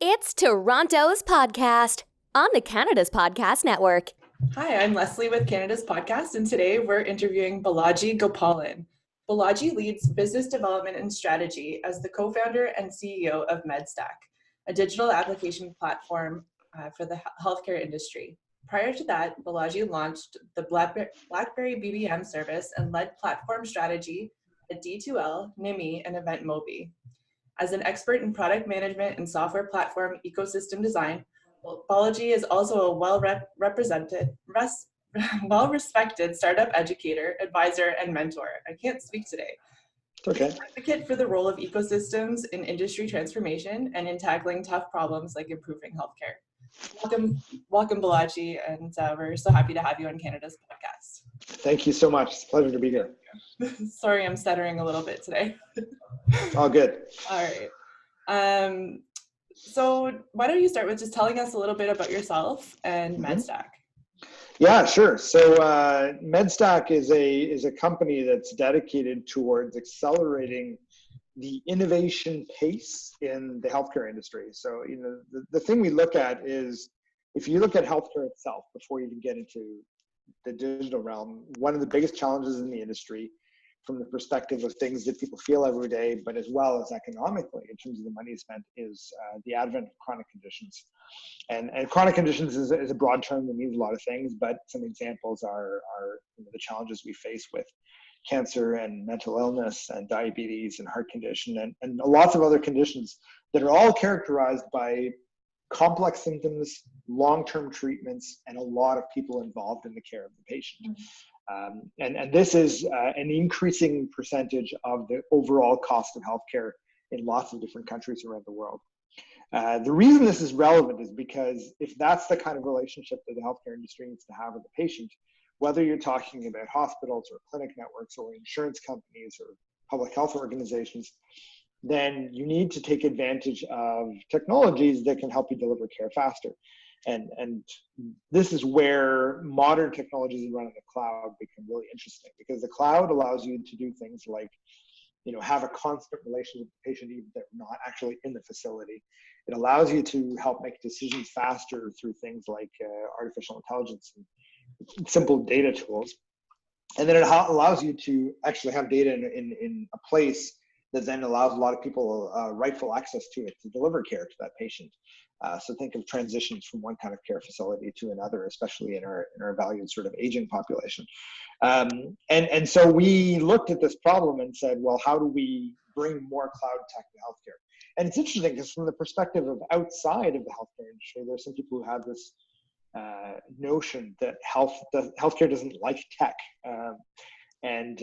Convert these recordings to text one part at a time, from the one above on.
It's Toronto's podcast on the Canada's Podcast Network. Hi, I'm Lesley with Canada's Podcast, and today we're interviewing Balaji Gopalan. Balaji leads business development and strategy as the co-founder and CEO of MedStack, a digital application platform for the healthcare industry. Prior to that, Balaji launched the BlackBerry BBM service and led platform strategy at D2L, Nymi and EventMobi. As an expert in product management and software platform ecosystem design, Balaji is also a well-respected startup educator, advisor, and mentor. I can't speak today. Okay. Advocate for the role of ecosystems in industry transformation and in tackling tough problems like improving healthcare. Welcome, Balaji, and we're so happy to have you on Canada's podcast. Thank you so much. It's a pleasure to be here. Sorry, I'm stuttering a little bit today. All good. All right. So why don't you start with just telling us a little bit about yourself and MedStack? Yeah, sure. So MedStack is a company that's dedicated towards accelerating the innovation pace in the healthcare industry. So, the thing we look at is, if you look at healthcare itself, before you can get into the digital realm, one of the biggest challenges in the industry, from the perspective of things that people feel every day, but as well as economically in terms of the money spent, is the advent of chronic conditions. And chronic conditions is a broad term that means a lot of things, but some examples are the challenges we face with cancer and mental illness and diabetes and heart condition and lots of other conditions that are all characterized by complex symptoms, long-term treatments, and a lot of people involved in the care of the patient. And this is an increasing percentage of the overall cost of healthcare in lots of different countries around the world. The reason this is relevant is because if that's the kind of relationship that the healthcare industry needs to have with the patient, whether you're talking about hospitals or clinic networks or insurance companies or public health organizations, then you need to take advantage of technologies that can help you deliver care faster. And this is where modern technologies that run on the cloud become really interesting, because the cloud allows you to do things like, have a constant relationship with the patient even if they're not actually in the facility. It allows you to help make decisions faster through things like artificial intelligence and simple data tools. And then it allows you to actually have data in a place that then allows a lot of people rightful access to it to deliver care to that patient. So think of transitions from one kind of care facility to another, especially in our valued sort of aging population. And so we looked at this problem and said, well, how do we bring more cloud tech to healthcare? And it's interesting because from the perspective of outside of the healthcare industry, there's some people who have this notion that healthcare doesn't like tech. And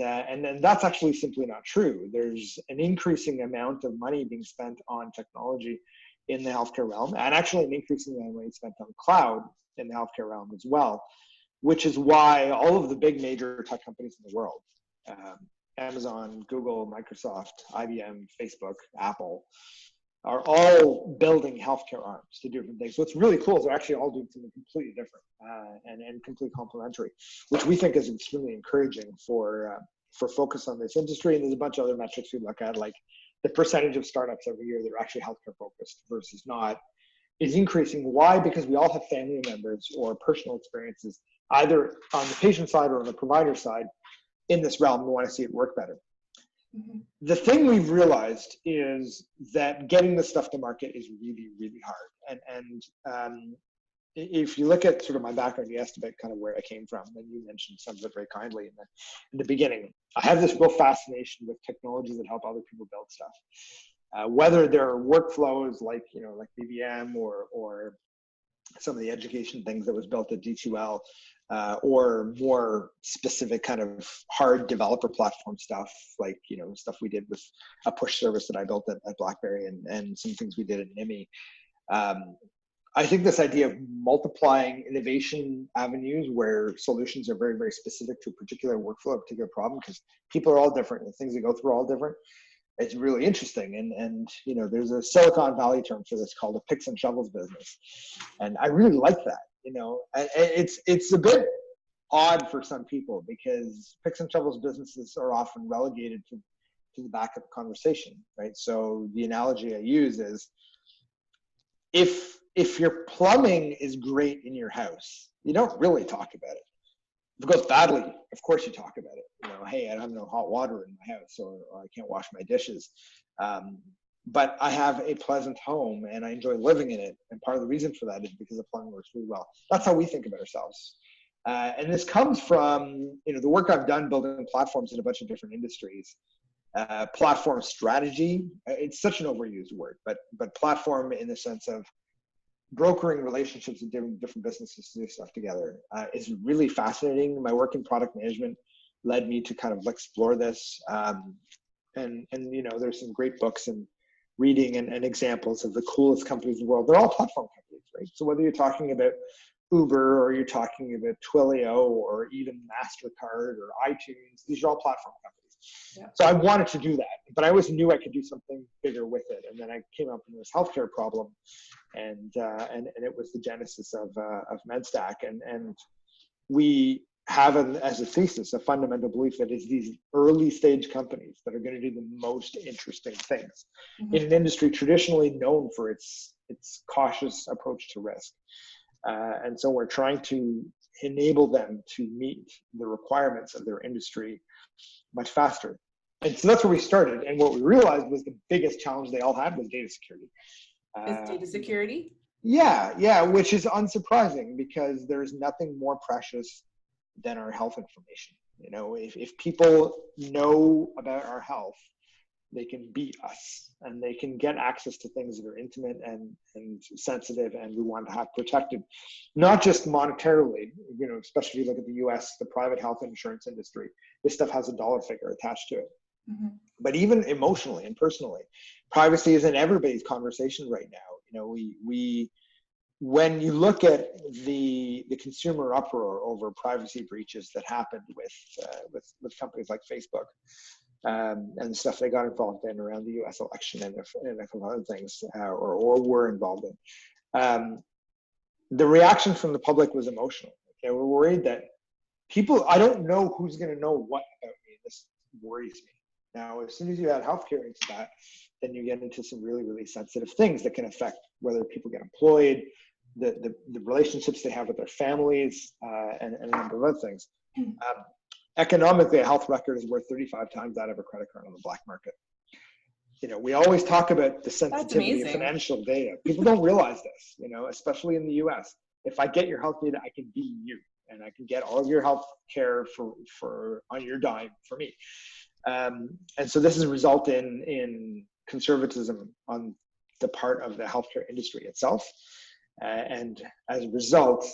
that's actually simply not true. There's an increasing amount of money being spent on technology in the healthcare realm, and actually an increasing amount of money spent on cloud in the healthcare realm as well, which is why all of the big major tech companies in the world, Amazon, Google, Microsoft, IBM, Facebook, Apple, are all building healthcare arms to do different things. What's really cool is they're actually all doing something completely different and completely complementary, which we think is extremely encouraging for focus on this industry. And there's a bunch of other metrics we look at, like the percentage of startups every year that are actually healthcare focused versus not is increasing. Why? Because we all have family members or personal experiences, either on the patient side or on the provider side, in this realm. We want to see it work better. The thing we've realized is that getting this stuff to market is really, really hard. And if you look at sort of my background, you asked about kind of where I came from, and you mentioned some of it very kindly in the beginning. I have this real fascination with technologies that help other people build stuff, whether they're workflows like BBM or some of the education things that was built at D2L, or more specific kind of hard developer platform stuff, like stuff we did with a push service that I built at BlackBerry and some things we did at Nymi. I think this idea of multiplying innovation avenues where solutions are very, very specific to a particular workflow, a particular problem, because people are all different and the things they go through are all different. It's really interesting. And there's a Silicon Valley term for this called a picks and shovels business. And I really like that. It's a bit odd for some people because picks and shovels businesses are often relegated to the back of the conversation, right? So the analogy I use is if your plumbing is great in your house, you don't really talk about it. If it goes badly, of course you talk about it. You know, hey, I have no hot water in my house, or I can't wash my dishes. But I have a pleasant home and I enjoy living in it. And part of the reason for that is because the plumbing works really well. That's how we think about ourselves. And this comes from, you know, the work I've done building platforms in a bunch of different industries. Platform strategy, it's such an overused word, but platform in the sense of brokering relationships with different businesses to do stuff together is really fascinating. My work in product management led me to kind of explore this. And you know, there's some great books and reading and examples of the coolest companies in the world. They're all platform companies, right? So whether you're talking about Uber or you're talking about Twilio or even MasterCard or iTunes, these are all platform companies. Yeah. So I wanted to do that, but I always knew I could do something bigger with it. And then I came up with this healthcare problem, and it was the genesis of MedStack. And we have as a thesis, a fundamental belief that it's these early stage companies that are going to do the most interesting things in an industry traditionally known for its cautious approach to risk. And so we're trying to enable them to meet the requirements of their industry much faster. And so that's where we started. And what we realized was the biggest challenge they all had was data security. Is data security? Yeah, which is unsurprising because there's nothing more precious than our health information. You know, if people know about our health, they can beat us and they can get access to things that are intimate and sensitive, and we want to have protected, not just monetarily, you know, especially if you look at the US, the private health insurance industry, this stuff has a dollar figure attached to it. But even emotionally and personally, privacy is in everybody's conversation right now. You know, we when you look at the consumer uproar over privacy breaches that happened with companies like Facebook, and stuff they got involved in around the U.S. election and a couple other things, or were involved in. The reaction from the public was emotional. They were worried that I don't know who's going to know what about me. This worries me. Now, as soon as you add healthcare into that, then you get into some really, really sensitive things that can affect whether people get employed, the relationships they have with their families, and a number of other things. Economically, a health record is worth 35 times that of a credit card on the black market. You know, we always talk about the sensitivity of financial data. People don't realize this, you know, especially in the US. If I get your health data, I can be you, and I can get all of your health care for on your dime for me. And so this has resulted in conservatism on the part of the healthcare industry itself. And as a result,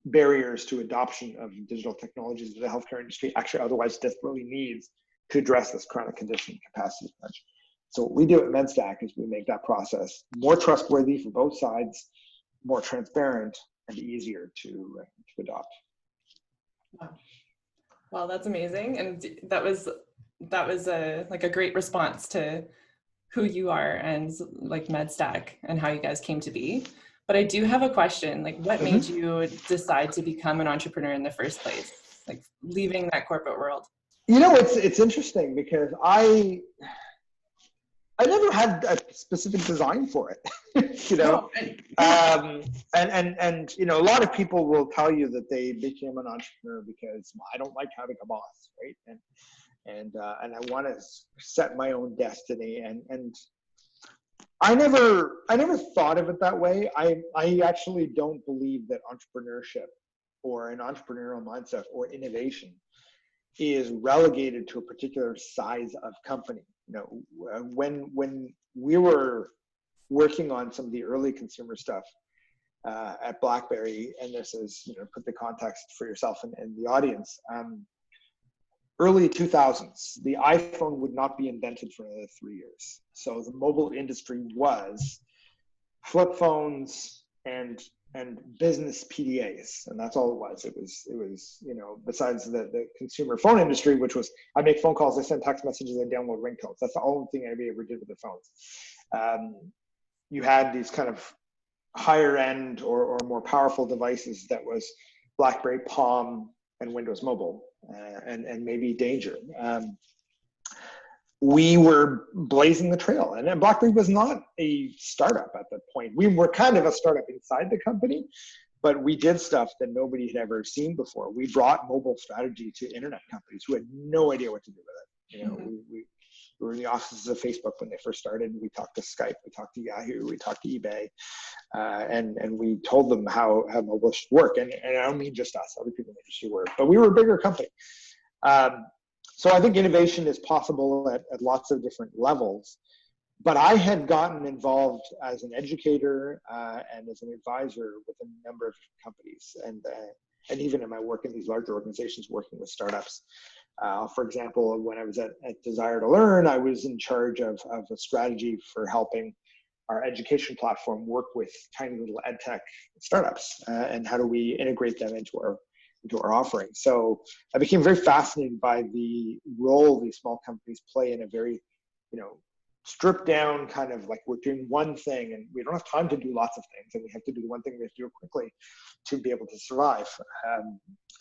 barriers to adoption of digital technologies that the healthcare industry actually otherwise desperately needs to address this chronic condition capacity crunch. So what we do at MedStack is we make that process more trustworthy for both sides, more transparent, and easier to adopt. Wow, that's amazing. And that was a great response to who you are and like MedStack and how you guys came to be. But I do have a question, like what made you decide to become an entrepreneur in the first place, like leaving that corporate world? You know, it's interesting because I never had a specific design for it, you know. And you know, a lot of people will tell you that they became an entrepreneur because I don't like having a boss, right? And I want to set my own destiny, and I never thought of it that way. I actually don't believe that entrepreneurship or an entrepreneurial mindset or innovation is relegated to a particular size of company. You know, when we were working on some of the early consumer stuff at BlackBerry, and this is, you know, put the context for yourself and the audience. Early 2000s, the iPhone would not be invented for another 3 years. So the mobile industry was flip phones and business PDAs, and that's all it was. It was you know, besides the consumer phone industry, which was I make phone calls, I send text messages, I download ringtones. That's the only thing anybody ever did with their phones. You had these kind of higher end or more powerful devices that was BlackBerry Palm and Windows Mobile, and maybe Danger. we were blazing the trail. And BlackBerry was not a startup at that point. We were kind of a startup inside the company, but we did stuff that nobody had ever seen before. We brought mobile strategy to internet companies who had no idea what to do with it. You know, we were in the offices of Facebook when they first started. We talked to Skype, we talked to Yahoo, we talked to eBay, and we told them how mobile should work. And I don't mean just us, other people in the industry were, but we were a bigger company. So I think innovation is possible at lots of different levels. But I had gotten involved as an educator and as an advisor with a number of companies, and even in my work in these larger organizations working with startups. For example, when I was at Desire to Learn, I was in charge of a strategy for helping our education platform work with tiny little ed tech startups, and how do we integrate them into our offering. So I became very fascinated by the role these small companies play in a very, stripped down kind of like, we're doing one thing and we don't have time to do lots of things, and we have to do the one thing we have to do quickly to be able to survive.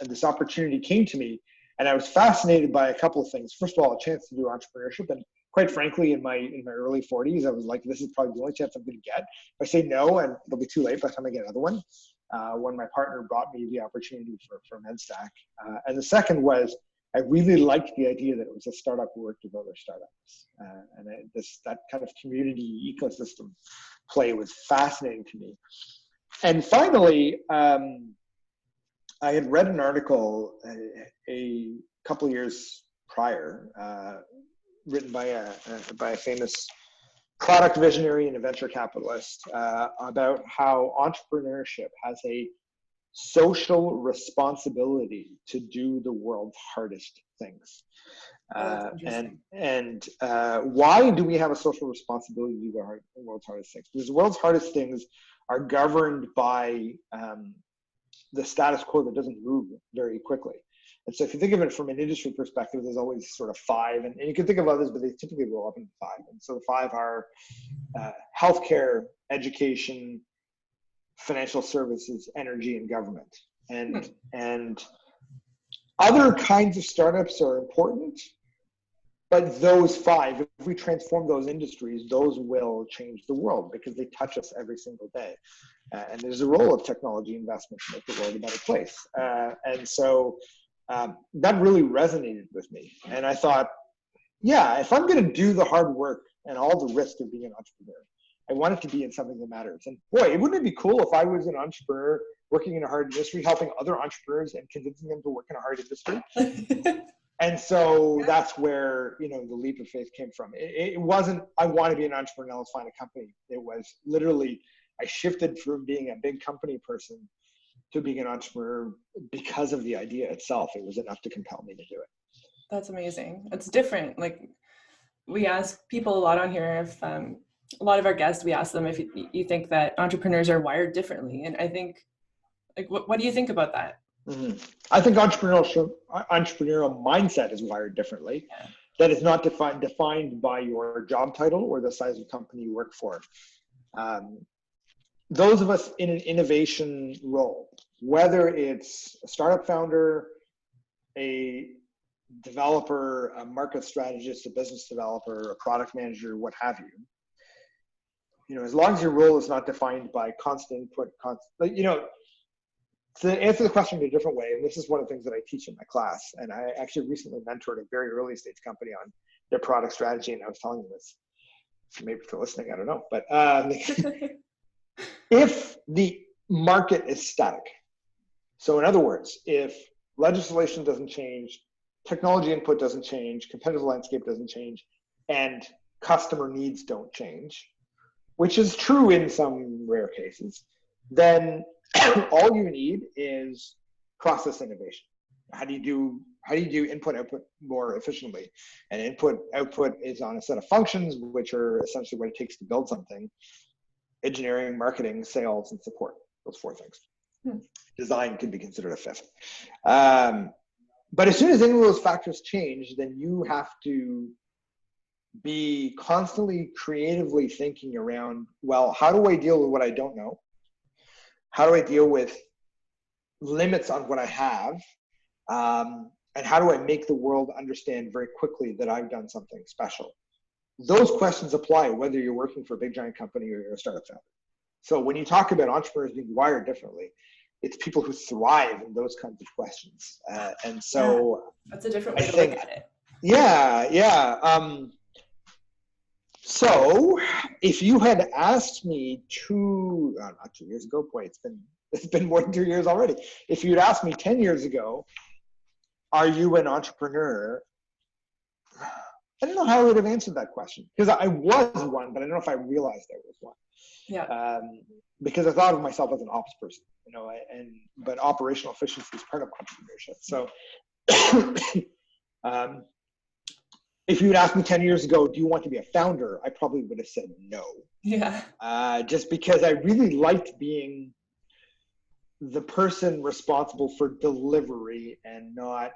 And this opportunity came to me, and I was fascinated by a couple of things. First of all, a chance to do entrepreneurship, and quite frankly, in my early 40s, I was like, this is probably the only chance I'm going to get. If I say no, and it'll be too late by the time I get another one. When my partner brought me the opportunity for MedStack. And the second was, I really liked the idea that it was a startup who worked with other startups. And that kind of community ecosystem play was fascinating to me. And finally, I had read an article a couple of years prior, written by a famous product visionary and a venture capitalist, about how entrepreneurship has a social responsibility to do the world's hardest things. And why do we have a social responsibility to do the world's hardest things? Because the world's hardest things are governed by the status quo that doesn't move very quickly. And so if you think of it from an industry perspective, there's always sort of five, and you can think of others, but they typically roll up into five. And so the five are healthcare, education, financial services, energy, and government. And other kinds of startups are important, but those five, if we transform those industries, those will change the world because they touch us every single day. And there's a role of technology investment to make the world a better place. And so that really resonated with me. And I thought, yeah, if I'm going to do the hard work and all the risk of being an entrepreneur, I want it to be in something that matters. And boy, wouldn't it be cool if I was an entrepreneur working in a hard industry, helping other entrepreneurs and convincing them to work in a hard industry? And so that's where, the leap of faith came from. It wasn't, I want to be an entrepreneur, let's find a company. It was literally, I shifted from being a big company person to being an entrepreneur because of the idea itself. It was enough to compel me to do it. That's amazing. It's different. Like, we ask people a lot on here, if a lot of our guests, we ask them if you think that entrepreneurs are wired differently. And I think, like, what do you think about that? Mm-hmm. I think entrepreneurial mindset is wired differently. Yeah. That is not defined by your job title or the size of company you work for. Those of us in an innovation role, whether it's a startup founder, a developer, a market strategist, a business developer, a product manager, what have you, as long as your role is not defined by constant input, to answer the question in a different way, and this is one of the things that I teach in my class, and I actually recently mentored a very early stage company on their product strategy, and I was telling them this, maybe for listening, I don't know, but if the market is static, so in other words, if legislation doesn't change, technology input doesn't change, competitive landscape doesn't change, and customer needs don't change, which is true in some rare cases, then all you need is process innovation. How do you do input output more efficiently? And input output is on a set of functions, which are essentially what it takes to build something: engineering, marketing, sales, and support. Those four things. Design could be considered a fifth. But as soon as any of those factors change, then you have to be constantly creatively thinking around, well, how do I deal with what I don't know? How do I deal with limits on what I have? And how do I make the world understand very quickly that I've done something special? Those questions apply whether you're working for a big giant company or you're a startup founder. So when you talk about entrepreneurs being wired differently, it's people who thrive in those kinds of questions. And so that's a different way to look at it. Yeah. So if you had asked me not 2 years ago, boy, it's been more than 2 years already. If you'd asked me 10 years ago, are you an entrepreneur? I don't know how I would have answered that question, because I was one, but I don't know if I realized I was one. Yeah. Because I thought of myself as an ops person, but operational efficiency is part of entrepreneurship. So if you'd asked me 10 years ago, do you want to be a founder? I probably would have said no. Yeah. Just because I really liked being the person responsible for delivery and not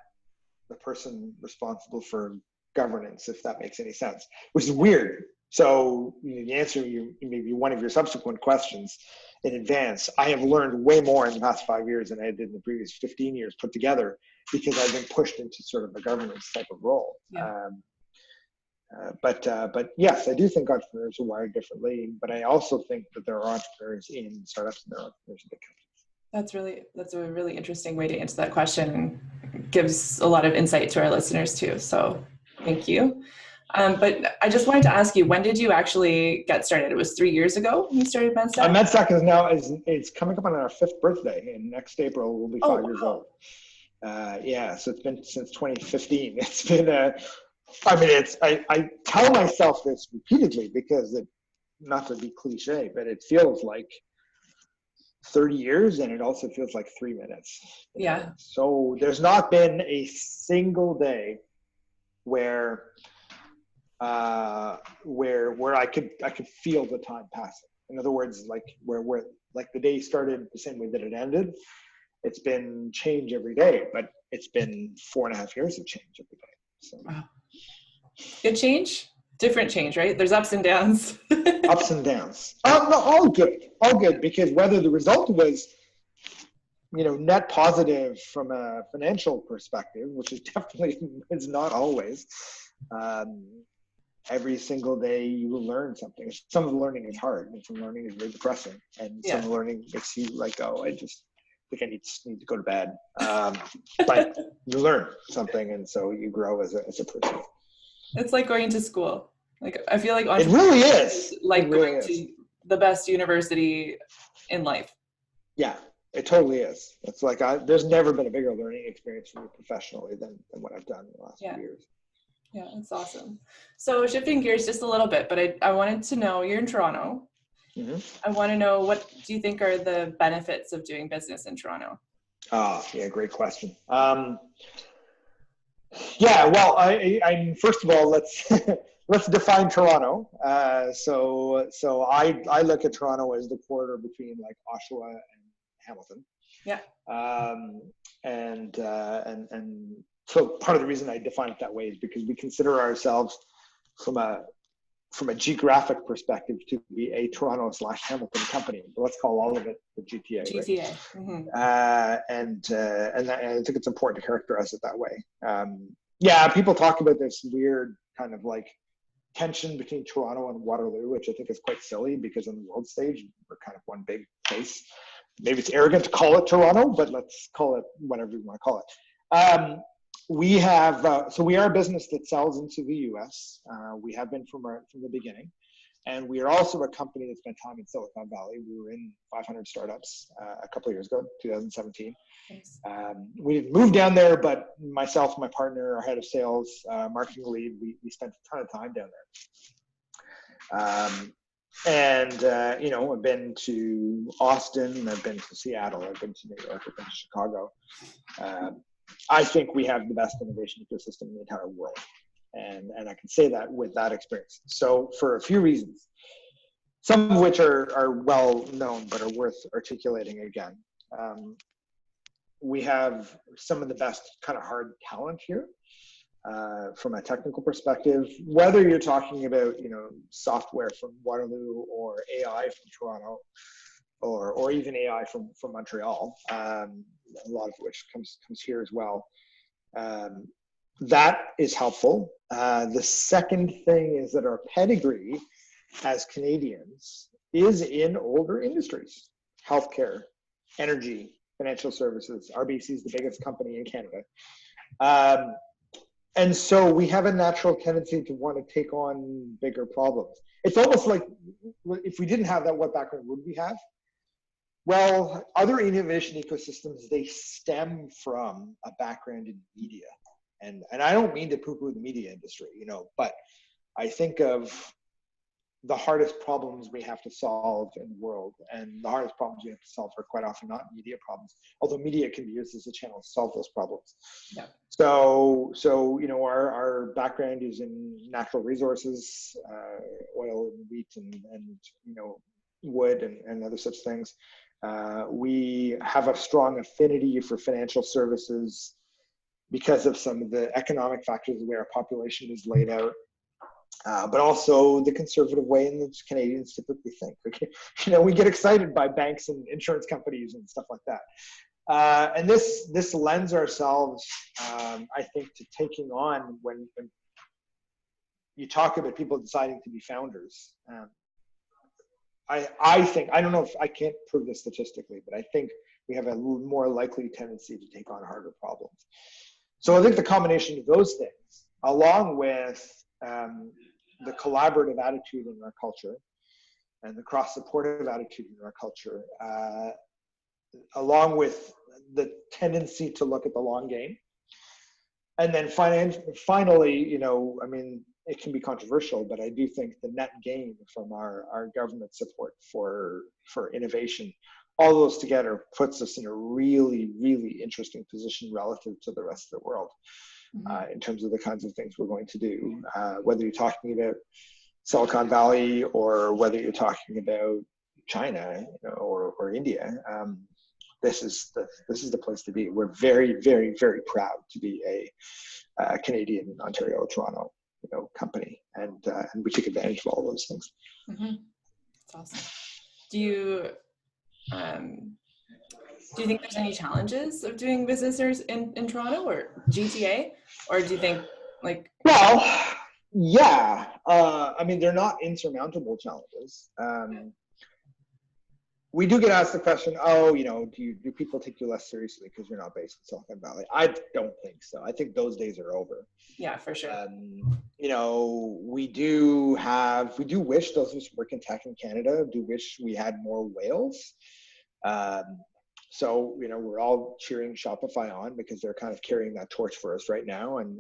the person responsible for governance, if that makes any sense, which is weird. So the answer maybe one of your subsequent questions in advance, I have learned way more in the past 5 years than I did in the previous 15 years put together, because I've been pushed into sort of a governance type of role. Yeah. But yes, I do think entrepreneurs are wired differently, but I also think that there are entrepreneurs in startups and there are entrepreneurs in big companies. That's a really interesting way to answer that question, and gives a lot of insight to our listeners too. So thank you. But I just wanted to ask you, when did you actually get started? It was 3 years ago when you started MedStack? MedStack it's coming up on our 5th birthday, and next April we'll be 5 years old. So it's been since 2015. It's been I tell myself this repeatedly because not to be cliche, but it feels like 30 years, and it also feels like 3 minutes. Yeah. So there's not been a single day where I could feel the time passing. In other words, like where like the day started the same way that it ended. It's been change every day, but it's been 4.5 years of change every day. So. Wow. Good change, different change, right? There's ups and downs. Ups and downs. No, all good, because whether the result was, net positive from a financial perspective, which is definitely is not always. Every single day you will learn something. Some of the learning is hard, and some learning is very depressing, and some learning makes you like, oh, I just think I need to go to bed. But you learn something, and so you grow as a person. It's like going to school. Like, I feel like it really is like going to the best university in life. Yeah, it totally is. It's like there's never been a bigger learning experience for me professionally than what I've done in the last few years. Yeah, that's awesome. So shifting gears just a little bit, but I wanted to know, you're in Toronto. Mm-hmm. I want to know, what do you think are the benefits of doing business in Toronto? Great question. Well, I first of all, let's define Toronto. So I look at Toronto as the corridor between like Oshawa and Hamilton. Yeah. And so part of the reason I define it that way is because we consider ourselves from a geographic perspective to be a Toronto/Hamilton company. But let's call all of it the GTA. GTA. Right? Mm-hmm. And I think it's important to characterize it that way. People talk about this weird kind of like tension between Toronto and Waterloo, which I think is quite silly, because on the world stage, we're kind of one big place. Maybe it's arrogant to call it Toronto, but let's call it whatever you want to call it. We have, we are a business that sells into the US. We have been from the beginning. And we are also a company that spent time in Silicon Valley. We were in 500 startups a couple of years ago, 2017. Nice. We moved down there, but myself, my partner, our head of sales, marketing lead, we spent a ton of time down there. I've been to Austin, I've been to Seattle, I've been to New York, I've been to Chicago. I think we have the best innovation ecosystem in the entire world. And I can say that with that experience. So for a few reasons, some of which are well known, but are worth articulating again. We have some of the best kind of hard talent here from a technical perspective, whether you're talking about, software from Waterloo or AI from Toronto, or even AI from Montreal, a lot of which comes here as well. That is helpful. The second thing is that our pedigree as Canadians is in older industries, healthcare, energy, financial services. RBC is the biggest company in Canada. And so we have a natural tendency to want to take on bigger problems. It's almost like if we didn't have that, what background would we have? Well, other innovation ecosystems, they stem from a background in media. And I don't mean to poo-poo the media industry, but I think of the hardest problems we have to solve in the world, and the hardest problems we have to solve are quite often not media problems, although media can be used as a channel to solve those problems. Yeah. So our background is in natural resources, oil and wheat and wood and other such things. We have a strong affinity for financial services because of some of the economic factors, the way our population is laid out. But also the conservative way in which Canadians typically think. We get excited by banks and insurance companies and stuff like that. And this lends ourselves, I think, to taking on when you talk about people deciding to be founders. I think, I don't know if I can't prove this statistically, but I think we have a more likely tendency to take on harder problems. So I think the combination of those things, along with the collaborative attitude in our culture and the cross-supportive attitude in our culture, along with the tendency to look at the long game. And then finally, it can be controversial, but I do think the net gain from our government support for innovation, all those together puts us in a really, really interesting position relative to the rest of the world. In terms of the kinds of things we're going to do, whether you're talking about Silicon Valley or whether you're talking about China, or India, this is the place to be. We're very, very, very proud to be a Canadian, Ontario, Toronto, company, and we take advantage of all those things. That's awesome. Do you think there's any challenges of doing business in Toronto or GTA? Or do you think Well, yeah. They're not insurmountable challenges. We do get asked the question, do people take you less seriously because you're not based in Silicon Valley? I don't think so. I think those days are over. Yeah, for sure. We do wish those of us who work in tech in Canada do wish we had more whales. So, we're all cheering Shopify on because they're kind of carrying that torch for us right now, and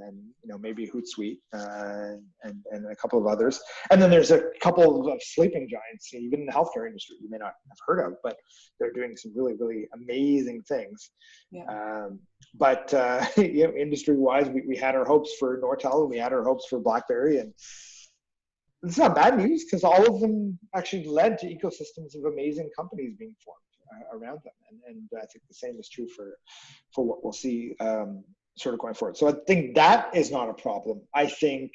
maybe Hootsuite and a couple of others. And then there's a couple of sleeping giants, even in the healthcare industry, you may not have heard of, but they're doing some really, really amazing things. Yeah. But industry-wise, we had our hopes for Nortel, and we had our hopes for BlackBerry, and it's not bad news because all of them actually led to ecosystems of amazing companies being formed around them, and I think the same is true for what we'll see sort of going forward. So I think that is not a problem. I think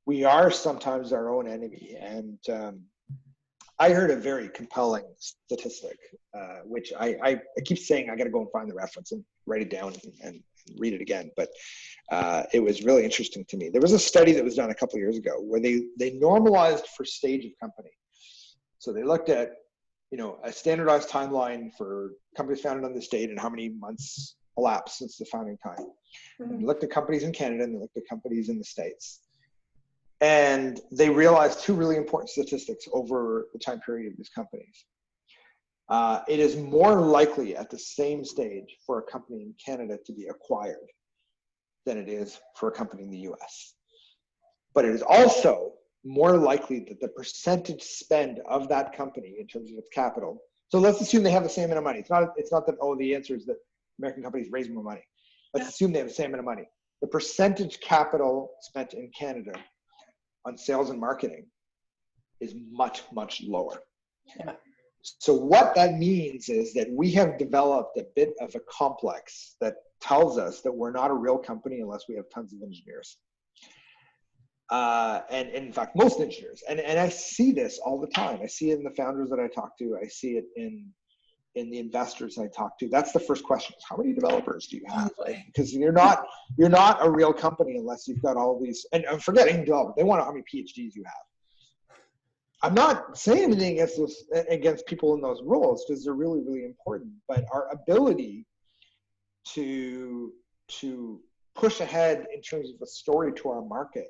we are sometimes our own enemy, and I heard a very compelling statistic, which I keep saying I got to go and find the reference and write it down and read it again, but it was really interesting to me. There was a study that was done a couple of years ago where they normalized for stage of company. So they looked at a standardized timeline for companies founded on this date and how many months elapsed since the founding time. And they looked at companies in Canada and they looked at companies in the States. And they realized two really important statistics over the time period of these companies. It is more likely at the same stage for a company in Canada to be acquired than it is for a company in the US. But it is also more likely that the percentage spend of that company in terms of its capital. So let's assume they have the same amount of money. It's not that, the answer is that American companies raise more money. Let's assume they have the same amount of money. The percentage capital spent in Canada on sales and marketing is much, much lower. Yeah. So what that means is that we have developed a bit of a complex that tells us that we're not a real company unless we have tons of engineers. And in fact, most engineers, and I see this all the time. I see it in the founders that I talk to. I see it in in the investors I talk to, that's the first question: is how many developers do you have? Because you're not a real company unless you've got all these. And I'm forgetting development. They want to know how many PhDs you have. I'm not saying anything against people in those roles, because they're really, really important. But our ability to push ahead in terms of a story to our market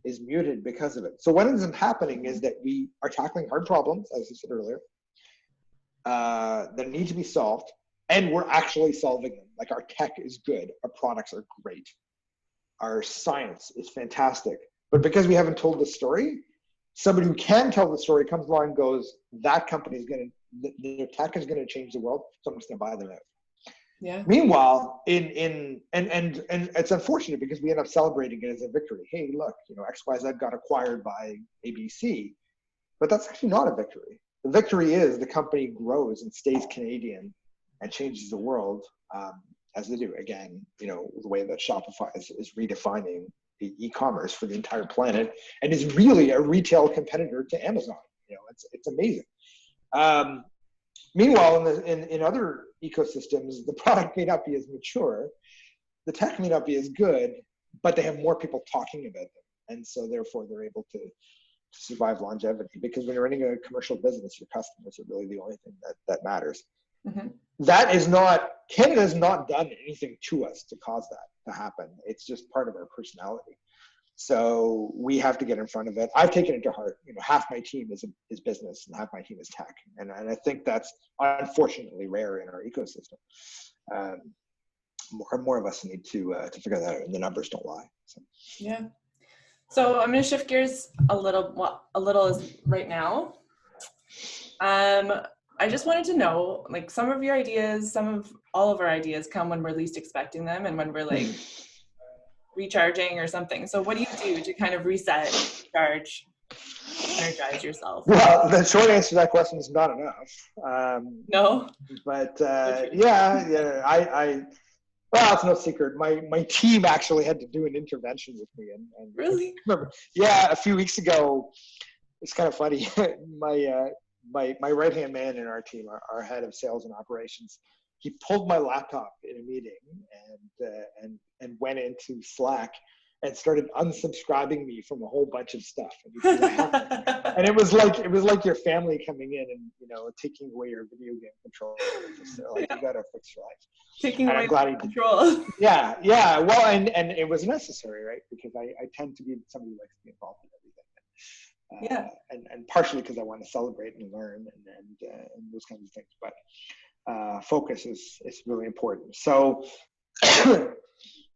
is muted because of it. So what ends up happening is that we are tackling hard problems, as I said earlier, that need to be solved, and we're actually solving them. Like, our tech is good, our products are great, our science is fantastic. But because we haven't told the story, somebody who can tell the story comes along and goes, that company is going to, their tech is going to change the world, so I'm just going to buy them out. Yeah. Meanwhile, and it's unfortunate because we end up celebrating it as a victory. Hey, look, XYZ got acquired by ABC, but that's actually not a victory. The victory is the company grows and stays Canadian and changes the world, as they do. Again, the way that Shopify is redefining the e-commerce for the entire planet, and is really a retail competitor to Amazon. It's amazing. Meanwhile, in other ecosystems, the product may not be as mature, the tech may not be as good, but they have more people talking about them, and so therefore they're able to survive longevity. Because when you're running a commercial business, your customers are really the only thing that matters. Mm-hmm. That is not, Canada has not done anything to us to cause that to happen. It's just part of our personality. So we have to get in front of it. I've taken it to heart. Half my team is business and half my team is tech. And I think that's unfortunately rare in our ecosystem. More of us need to figure that out, and the numbers don't lie. So. Yeah. So I'm going to shift gears a little right now. I just wanted to know, like, some of your ideas, all of our ideas come when we're least expecting them, and when we're like recharging or something. So what do you do to kind of reset, recharge, energize yourself? Well, the short answer to that question is not enough. No? But well, it's no secret. My team actually had to do an intervention with me. And really? Remember, a few weeks ago, it's kind of funny. My right-hand man in our team, our head of sales and operations, he pulled my laptop in a meeting and went into Slack and started unsubscribing me from a whole bunch of stuff. And it was like your family coming in and taking away your video game control. You gotta fix your life. Taking away control. Yeah. Well, and it was necessary, right? Because I tend to be somebody who likes to be involved in everything. And partially because I want to celebrate and learn and those kinds of things. But focus is really important. So,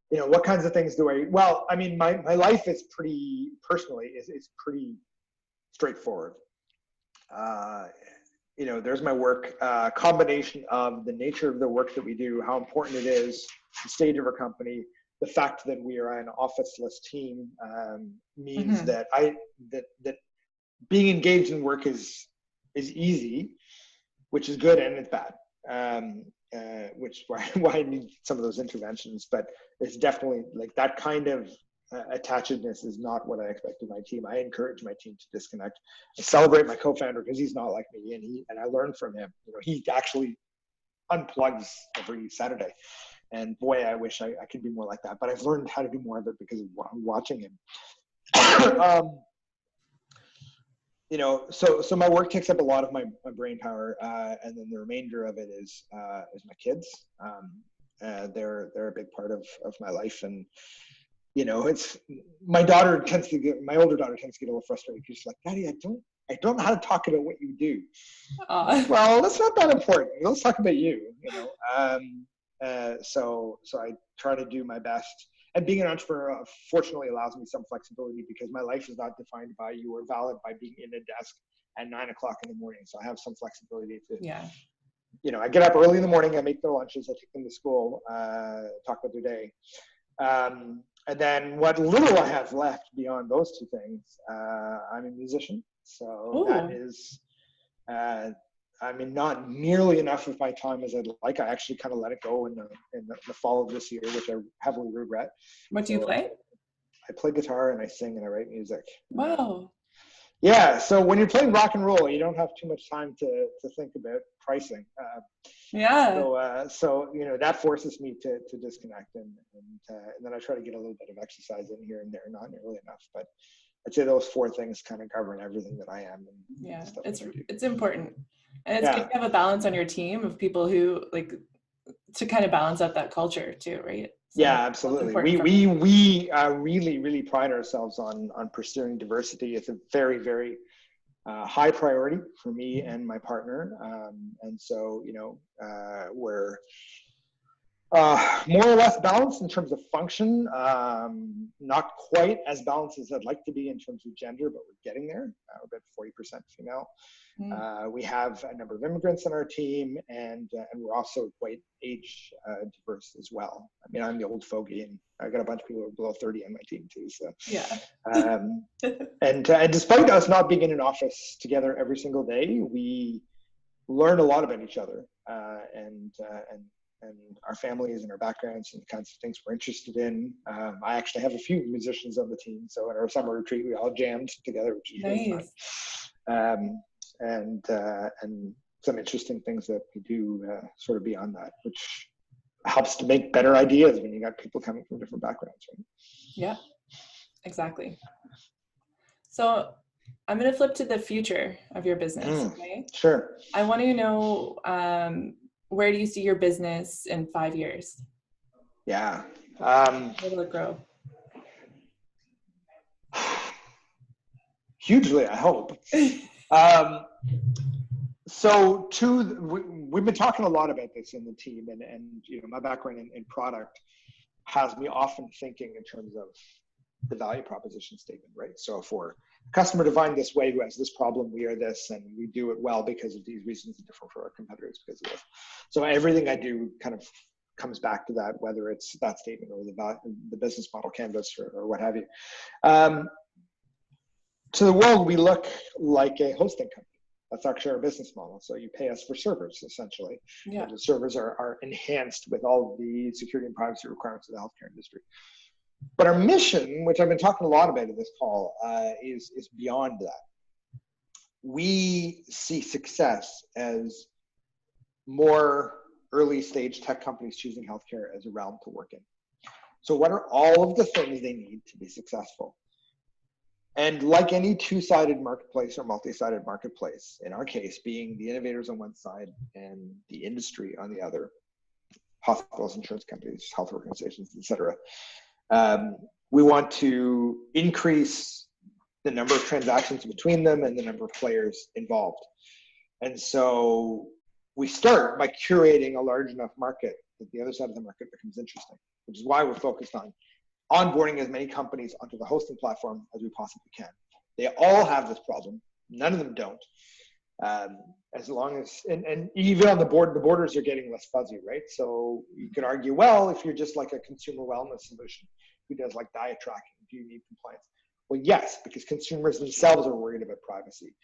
what kinds of things do I? Well, I mean, my life is pretty straightforward. There's my work, combination of the nature of the work that we do, how important it is, the stage of our company, the fact that we are an officeless team means mm-hmm. that being engaged in work is easy, which is good and it's bad. Which is why I need some of those interventions, but it's definitely like that kind of attachedness is not what I expect of my team. I encourage my team to disconnect. I celebrate my co-founder because he's not like me, and I learn from him. He actually unplugs every Saturday, and boy, I wish I could be more like that. But I've learned how to do more of it because of watching him. So my work takes up a lot of my brain power, and then the remainder of it is my kids. They're a big part of my life, and it's my older daughter tends to get a little frustrated. She's like, "Daddy, I don't know how to talk about what you do." Well, that's not that important. Let's talk about you. So I try to do my best. And being an entrepreneur, fortunately, allows me some flexibility because my life is not defined by you or valid by being in a desk at 9 o'clock in the morning. So I have some flexibility to, I get up early in the morning, I make their lunches, I take them to school, talk about their day. And then what little I have left beyond those two things, I'm a musician. So that is, not nearly enough of my time as I'd like. I actually kind of let it go in the fall of this year, which I heavily regret. What do you play? I play guitar and I sing and I write music. Wow. Yeah, so when you're playing rock and roll, you don't have too much time to think about pricing. So that forces me to disconnect, and then I try to get a little bit of exercise in here and there, not nearly enough, but I'd say those four things kind of govern everything that I am. And stuff it's important, and it's good to have a balance on your team of people who like to kind of balance out that culture too, right? So yeah, absolutely. We really pride ourselves on pursuing diversity. It's a very, very high priority for me and my partner. And so, we're more or less balanced in terms of function, not quite as balanced as I'd like to be in terms of gender, but we're getting there. We're about 40% female. We have a number of immigrants on our team, and we're also quite age diverse as well. I mean, I'm the old fogey, and I got a bunch of people who are below 30 on my team too. So and despite us not being in an office together every single day, we learn a lot about each other, and our families and our backgrounds and the kinds of things we're interested in. I actually have a few musicians on the team, so in our summer retreat, we all jammed together, which is really fun. And some interesting things that we do sort of beyond that, which helps to make better ideas when you got people coming from different backgrounds, right? Yeah, exactly. So I'm going to flip to the future of your business. Okay. Sure. I want to know, where do you see your business in 5 years? Yeah. How will it grow? Hugely, I hope. We've been talking a lot about this in the team, and my background in product has me often thinking in terms of the value proposition statement, right? So for a customer defined this way who has this problem, we are this, and we do it well because of these reasons, and different for our competitors because of this. So everything I do kind of comes back to that, whether it's that statement or the business model canvas or what have you. To the world, we look like a hosting company. That's actually our business model. So you pay us for servers, essentially. Yeah. The servers are enhanced with all of the security and privacy requirements of the healthcare industry. But our mission, which I've been talking a lot about in this call, is beyond that. We see success as more early stage tech companies choosing healthcare as a realm to work in. So what are all of the things they need to be successful? And like any two-sided marketplace or multi-sided marketplace, in our case, being the innovators on one side and the industry on the other, hospitals, insurance companies, health organizations, et cetera, we want to increase the number of transactions between them and the number of players involved. And so we start by curating a large enough market that the other side of the market becomes interesting, which is why we're focused on onboarding as many companies onto the hosting platform as we possibly can. They all have this problem. None of them don't. As long as, and even on the borders are getting less fuzzy, right? So you could argue, well, if you're just like a consumer wellness solution, who does like diet tracking, do you need compliance? Well, yes, because consumers themselves are worried about privacy.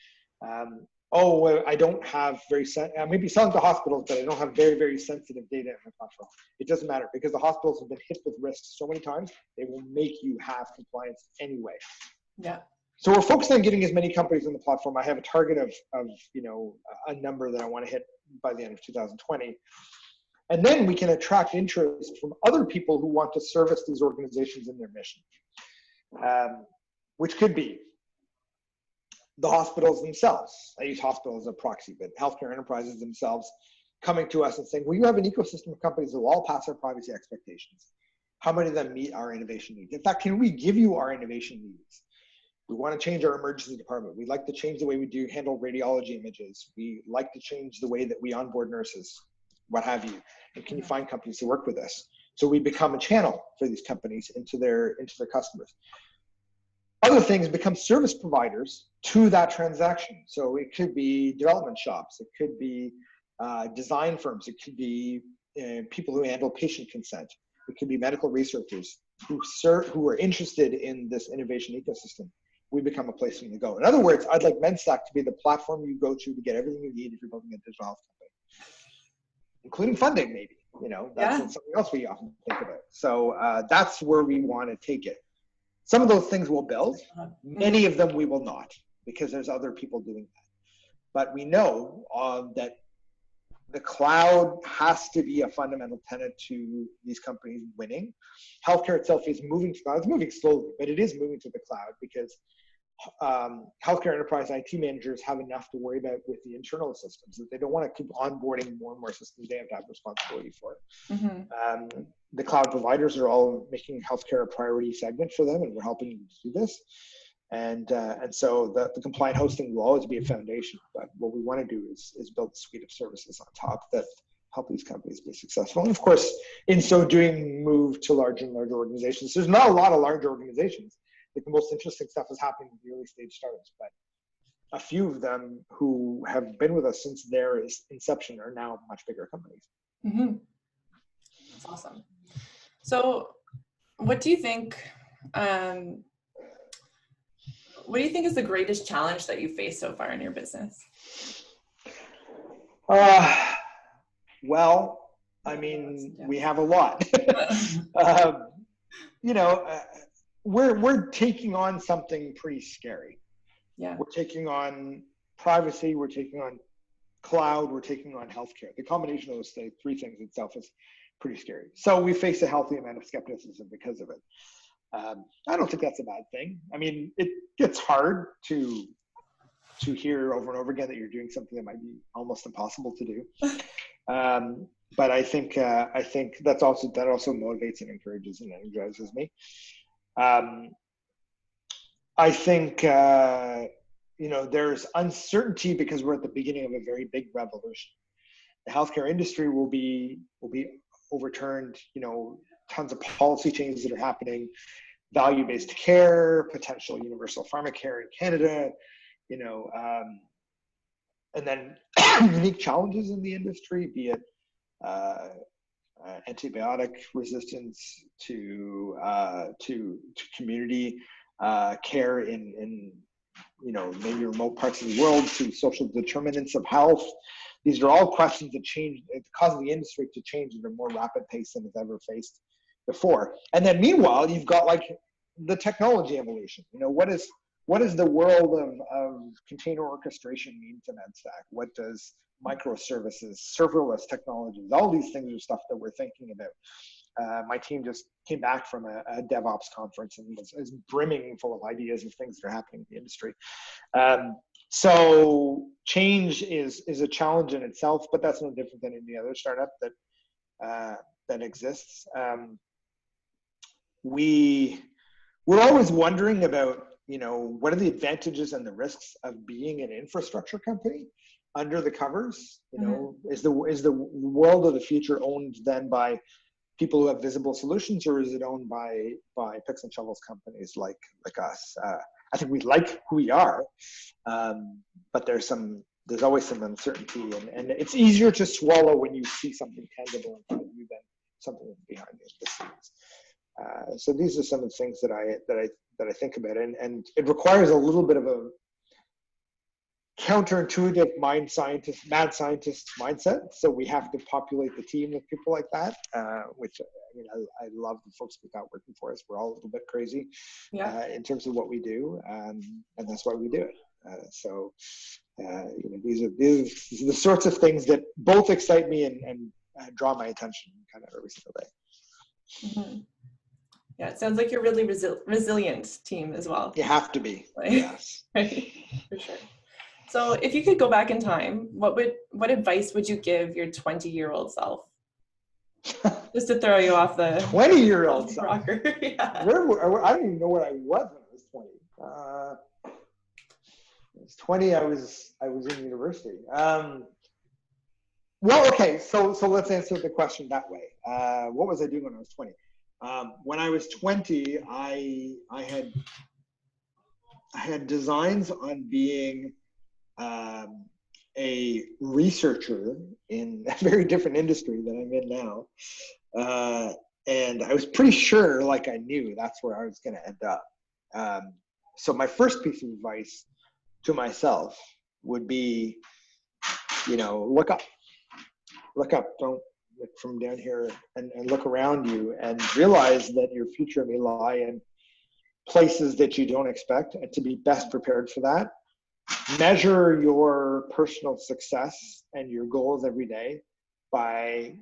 I don't have maybe selling to hospitals, but I don't have very, very sensitive data in my platform. It doesn't matter because the hospitals have been hit with risks so many times, they will make you have compliance anyway. Yeah. So we're focused on getting as many companies on the platform. I have a target of a number that I want to hit by the end of 2020. And then we can attract interest from other people who want to service these organizations in their mission, which could be the hospitals themselves. I use hospitals as a proxy, but healthcare enterprises themselves coming to us and saying, well, you have an ecosystem of companies that will all pass our privacy expectations. How many of them meet our innovation needs? In fact, can we give you our innovation needs? We want to change our emergency department. We'd like to change the way we handle radiology images. We like to change the way that we onboard nurses, what have you. And can you find companies to work with us? So we become a channel for these companies into their customers. Other things become service providers to that transaction. So it could be development shops. It could be design firms. It could be people who handle patient consent. It could be medical researchers who are interested in this innovation ecosystem. We become a place for them to go. In other words, I'd like MedStack to be the platform you go to get everything you need if you're building a digital health company, including funding, maybe. That's something else we often think about. So that's where we want to take it. Some of those things we'll build. Many of them we will not. because there's other people doing that. But we know that the cloud has to be a fundamental tenet to these companies winning. Healthcare itself is moving to cloud. It's moving slowly, but it is moving to the cloud because healthcare enterprise IT managers have enough to worry about with the internal systems that they don't want to keep onboarding more and more systems they have to have responsibility for. The cloud providers are all making healthcare a priority segment for them, and we're helping them to do this. And so the compliant hosting will always be a foundation, but what we want to do is build a suite of services on top that help these companies be successful. And of course, in so doing, move to larger and larger organizations. There's not a lot of large organizations. Like the most interesting stuff is happening with the early stage startups, but a few of them who have been with us since their inception are now much bigger companies. That's awesome. So what do you think is the greatest challenge that you faced so far in your business? Well, I mean, we have a lot. We're taking on something pretty scary. Yeah. We're taking on privacy, we're taking on cloud, we're taking on healthcare. The combination of those three things itself is pretty scary. So we face a healthy amount of skepticism because of it. I don't think that's a bad thing. I mean, it gets hard to hear over and over again that you're doing something that might be almost impossible to do. But I think that also motivates and encourages and energizes me. I think there's uncertainty because we're at the beginning of a very big revolution. The healthcare industry will be overturned. Tons of policy changes that are happening, value-based care, potential universal pharmacare in Canada, and then unique challenges in the industry, be it antibiotic resistance to community care in maybe remote parts of the world, to social determinants of health. These are all questions that change, it causes the industry to change at a more rapid pace than it's ever faced before. And then meanwhile, you've got like the technology evolution. What does the world of container orchestration mean to MedStack? What does microservices, serverless technologies, all these things are stuff that we're thinking about. My team just came back from a DevOps conference and was brimming full of ideas of things that are happening in the industry. So change is a challenge in itself, but that's no different than any other startup that exists. We're always wondering about, what are the advantages and the risks of being an infrastructure company under the covers? Is the world of the future owned then by people who have visible solutions, or is it owned by picks and shovels companies like us? I think we like who we are, but there's always some uncertainty, and it's easier to swallow when you see something tangible in front of you than something behind the scenes. So these are some of the things that I think about, and it requires a little bit of a counterintuitive mad scientist mindset. So we have to populate the team with people like that, which I love the folks we got working for us. We're all a little bit crazy in terms of what we do, and that's why we do it. So these are the sorts of things that both excite me and draw my attention kind of every single day. Yeah, it sounds like you're a really resilient team as well. You have to be. Yes. Right, for sure. So if you could go back in time, what advice would you give your 20-year-old self? Just to throw you off the 20-year-old self. Rocker. Yeah. I don't even know where I was when I was 20. I was 20. I was in university. Well, okay. So let's answer the question that way. What was I doing when I was 20? When I was 20, I had designs on being a researcher in a very different industry than I'm in now. And I was pretty sure, like I knew that's where I was going to end up. So my first piece of advice to myself would be, look up, don't look from down here, and look around you and realize that your future may lie in places that you don't expect, and to be best prepared for that. measure your personal success and your goals every day by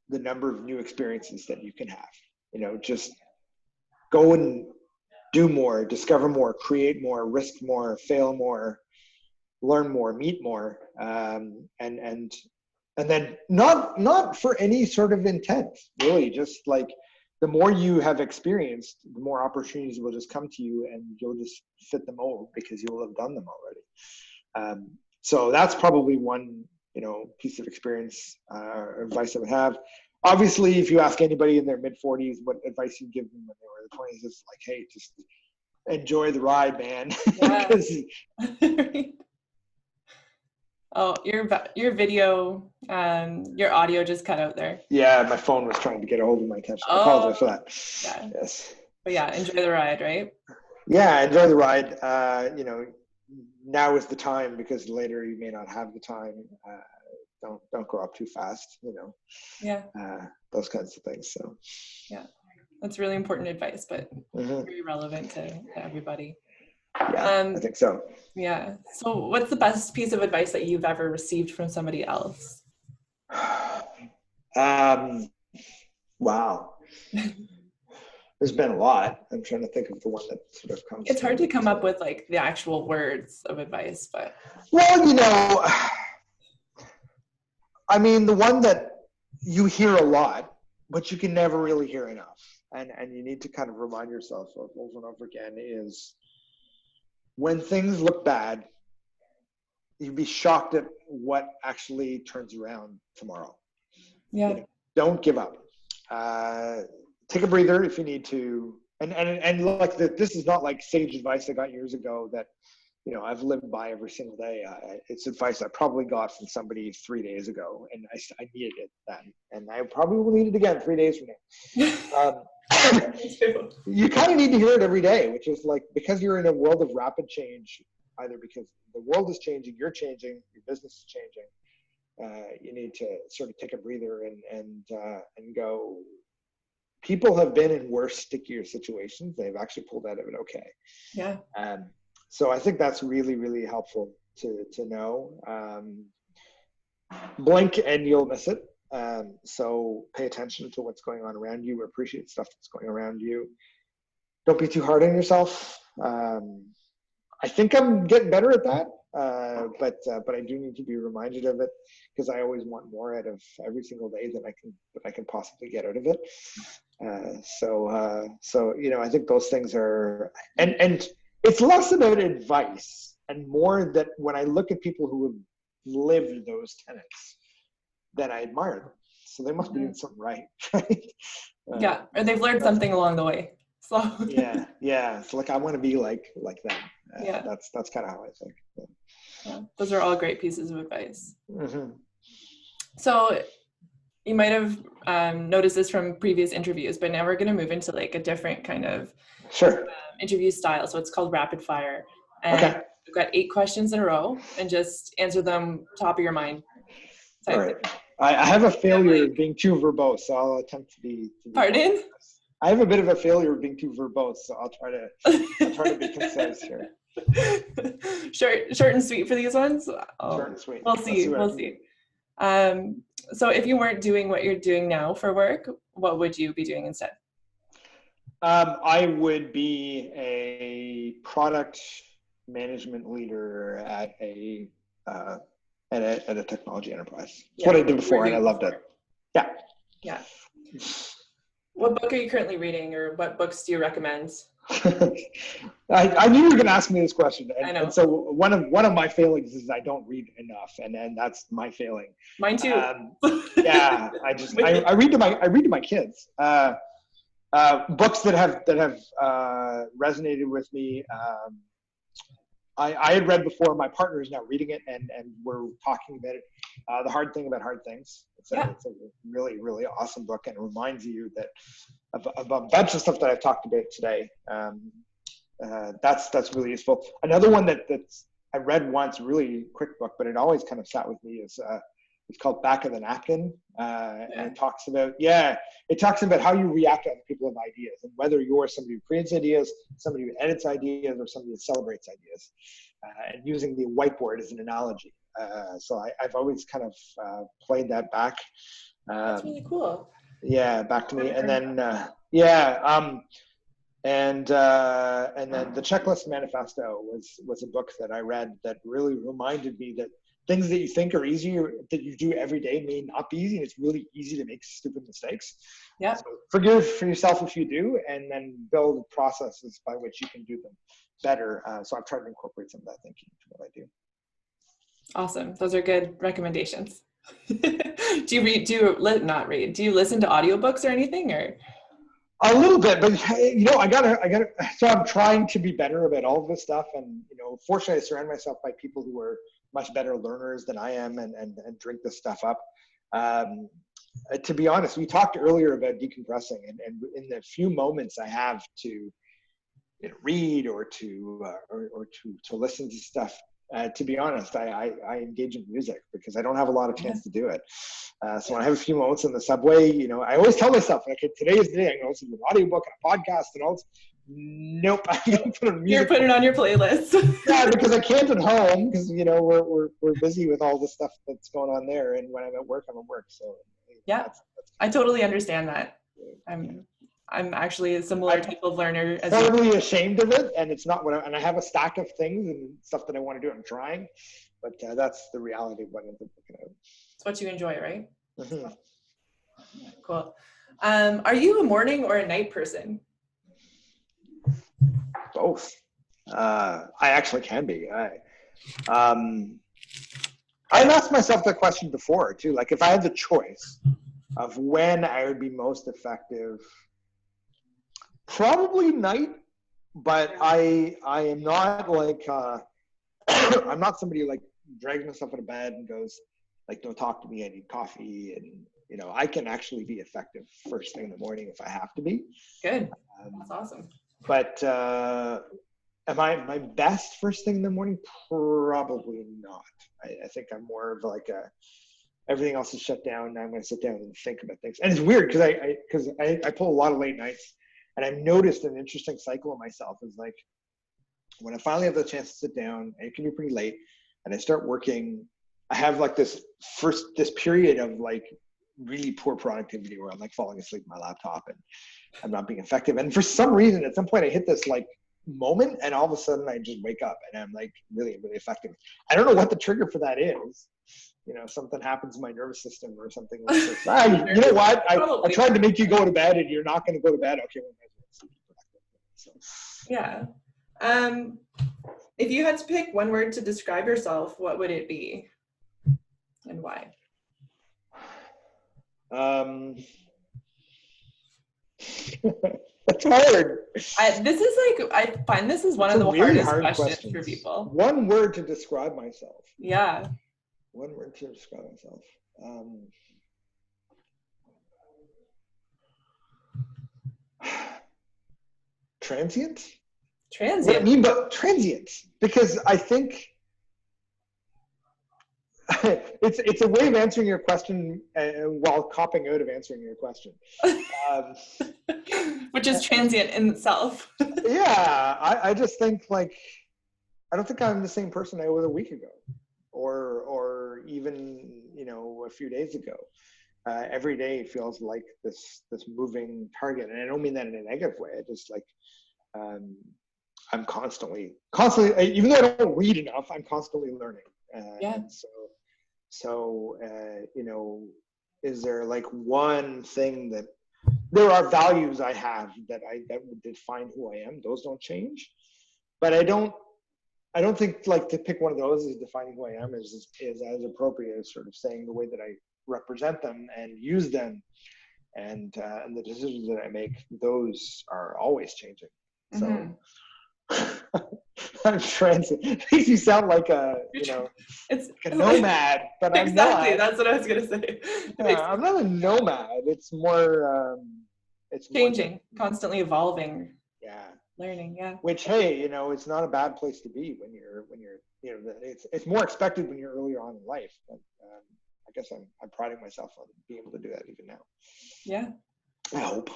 the number of new experiences that you can have. You know, just go and do more, discover more, create more, risk more, fail more, learn more, meet more, and then not for any sort of intent, really, just like the more you have experienced, the more opportunities will just come to you, and you'll just fit them all because you will have done them already. So that's probably one, you know, piece of experience or advice I would have. Obviously, if you ask anybody in their mid-40s what advice you give them when they were in their 20s, it's like, hey, just enjoy the ride, man. Yeah. Oh, your video, your audio just cut out there. Yeah, my phone was trying to get a hold of my attention. I apologize for that. Yeah. Yes. But yeah, enjoy the ride, right? Yeah, enjoy the ride. You know, now is the time, because later you may not have the time. Don't grow up too fast, you know. Yeah. Those kinds of things. So. Yeah, that's really important advice, but very relevant to everybody. Yeah, I think so. Yeah. So what's the best piece of advice that you've ever received from somebody else? Wow. There's been a lot. I'm trying to think of the one that sort of comes. It's hard to come up with like the actual words of advice, but. Well, you know, I mean, the one that you hear a lot, but you can never really hear enough, and you need to kind of remind yourself of over and over again, is when things look bad, you'd be shocked at what actually turns around tomorrow. Yeah. You know, don't give up. Take a breather if you need to. And like this is not like sage advice I got years ago that, you know, I've lived by every single day. It's advice I probably got from somebody 3 days ago, and I needed it then, and I probably will need it again 3 days from now. You kind of need to hear it every day, which is like, because you're in a world of rapid change, either because the world is changing, you're changing, your business is changing. You need to sort of take a breather and go. People have been in worse, stickier situations. They've actually pulled out of it okay. Yeah. So I think that's really, really helpful to know. Blink and you'll miss it. So pay attention to what's going on around you. Appreciate stuff that's going around you. Don't be too hard on yourself. I think I'm getting better at that, but I do need to be reminded of it, because I always want more out of every single day than I can possibly get out of it. So you know, I think those things are, and it's less about advice and more that when I look at people who have lived those tenets, then I admire them. So they must be doing something right, right? Yeah, or they've learned something along the way. So yeah. So like, I want to be like them. Yeah, that's kind of how I think. Yeah, those are all great pieces of advice. Mm-hmm. So you might have noticed this from previous interviews, but now we're going to move into like a different kind of interview style. So it's called rapid fire. And we've got 8 questions in a row, and just answer them top of your mind. All right. I have a failure of being too verbose, so I'll attempt to be. Pardon? I have a bit of a failure of being too verbose, so I'll try to be concise here. Short and sweet for these ones. Short and sweet. We'll see. So if you weren't doing what you're doing now for work, what would you be doing instead? I would be a product management leader at a technology enterprise. That's what I did before, and I loved it. Yeah. What book are you currently reading, or what books do you recommend? I knew you were going to ask me this question, I know. and so one of my failings is I don't read enough, and that's my failing. Mine too. Yeah, I read to my kids. Books that have resonated with me. I had read before. My partner is now reading it, and we're talking about it. The Hard Thing About Hard Things. It's a really, really awesome book, and it reminds you that of a bunch of stuff that I've talked about today. That's really useful. Another one that's I read once, really quick book, but it always kind of sat with me, is it's called Back of the Napkin, and it talks about how you react to other people with ideas, and whether you're somebody who creates ideas, somebody who edits ideas, or somebody who celebrates ideas. and using the whiteboard as an analogy. So I've always kind of played that back. That's really cool. Yeah, back to me. And then, and then the Checklist Manifesto was a book that I read that really reminded me that things that you think are easier that you do every day may not be easy, and it's really easy to make stupid mistakes. Yeah. So forgive for yourself if you do, and then build processes by which you can do them better. So I've tried to incorporate some of that thinking into what I do. Awesome. Those are good recommendations. Do you read, not read, do you listen to audiobooks or anything, or? A little bit, but I gotta, so I'm trying to be better about all of this stuff. And, fortunately I surround myself by people who are much better learners than I am and drink this stuff up. To be honest, we talked earlier about decompressing, and in the few moments I have to read or to listen to stuff, to be honest, I engage in music because I don't have a lot of chance to do it. So when I have a few moments in the subway, I always tell myself, okay, today is the day I'm going to listen to an audiobook and a podcast and all this. Nope, I'm going to put on music. You're putting it on your playlist. Yeah, because I can't at home because, we're busy with all the stuff that's going on there. And when I'm at work, I'm at work. So yeah, that's I totally understand that. I'm actually a similar type of learner. I'm totally ashamed of it, and it's not what and I have a stack of things and stuff that I want to do. I'm trying, but that's the reality of what I'm looking at. It's what you enjoy, right? Mm-hmm. Cool. Are you a morning or a night person? Both. I actually can be. I've asked myself that question before too. Like, if I had the choice of when I would be most effective, probably night. But I am not like I'm not somebody who like drags myself out of bed and goes like, don't talk to me, I need coffee. And I can actually be effective first thing in the morning if I have to be. Good. That's awesome. But am I my best first thing in the morning? Probably not. I think I'm more of like everything else is shut down. Now I'm going to sit down and think about things. And it's weird because I pull a lot of late nights, and I've noticed an interesting cycle in myself is like when I finally have the chance to sit down, and it can be pretty late, and I start working, I have like this period of like really poor productivity where I'm like falling asleep on my laptop and I'm not being effective. And for some reason, at some point I hit this like moment, and all of a sudden I just wake up and I'm like really, really effective. I don't know what the trigger for that is. Something happens in my nervous system or something like this. You know what? I tried to make you go to bed and you're not going to go to bed. Okay. So. Yeah. If you had to pick one word to describe yourself, what would it be and why? That's hard. I find this is one of the really hardest questions for people. One word to describe myself. Yeah. One word to describe myself. Transient? Transient. What I mean by transient, because I think it's a way of answering your question while copping out of answering your question. Which is transient in itself. Yeah, I just think like, I don't think I'm the same person I was a week ago or even, a few days ago. Every day feels like this moving target. And I don't mean that in a negative way. I just like, I'm constantly, even though I don't read enough, I'm constantly learning. Yeah. And so, is there like one thing that there are values I have that would define who I am? Those don't change, but I don't think like to pick one of those as defining who I am is as appropriate as sort of saying the way that I represent them and use them, and the decisions that I make, those are always changing. So. Mm-hmm. I'm transient. It makes you sound like it's like a nomad, but exactly. I'm not. That's what I was gonna say. Yeah, I'm not a nomad. It's more. It's changing, constantly evolving. Yeah. Learning. Yeah. Which, hey, it's not a bad place to be when you're it's more expected when you're earlier on in life. But I guess I'm priding myself on being able to do that even now. Yeah. I hope.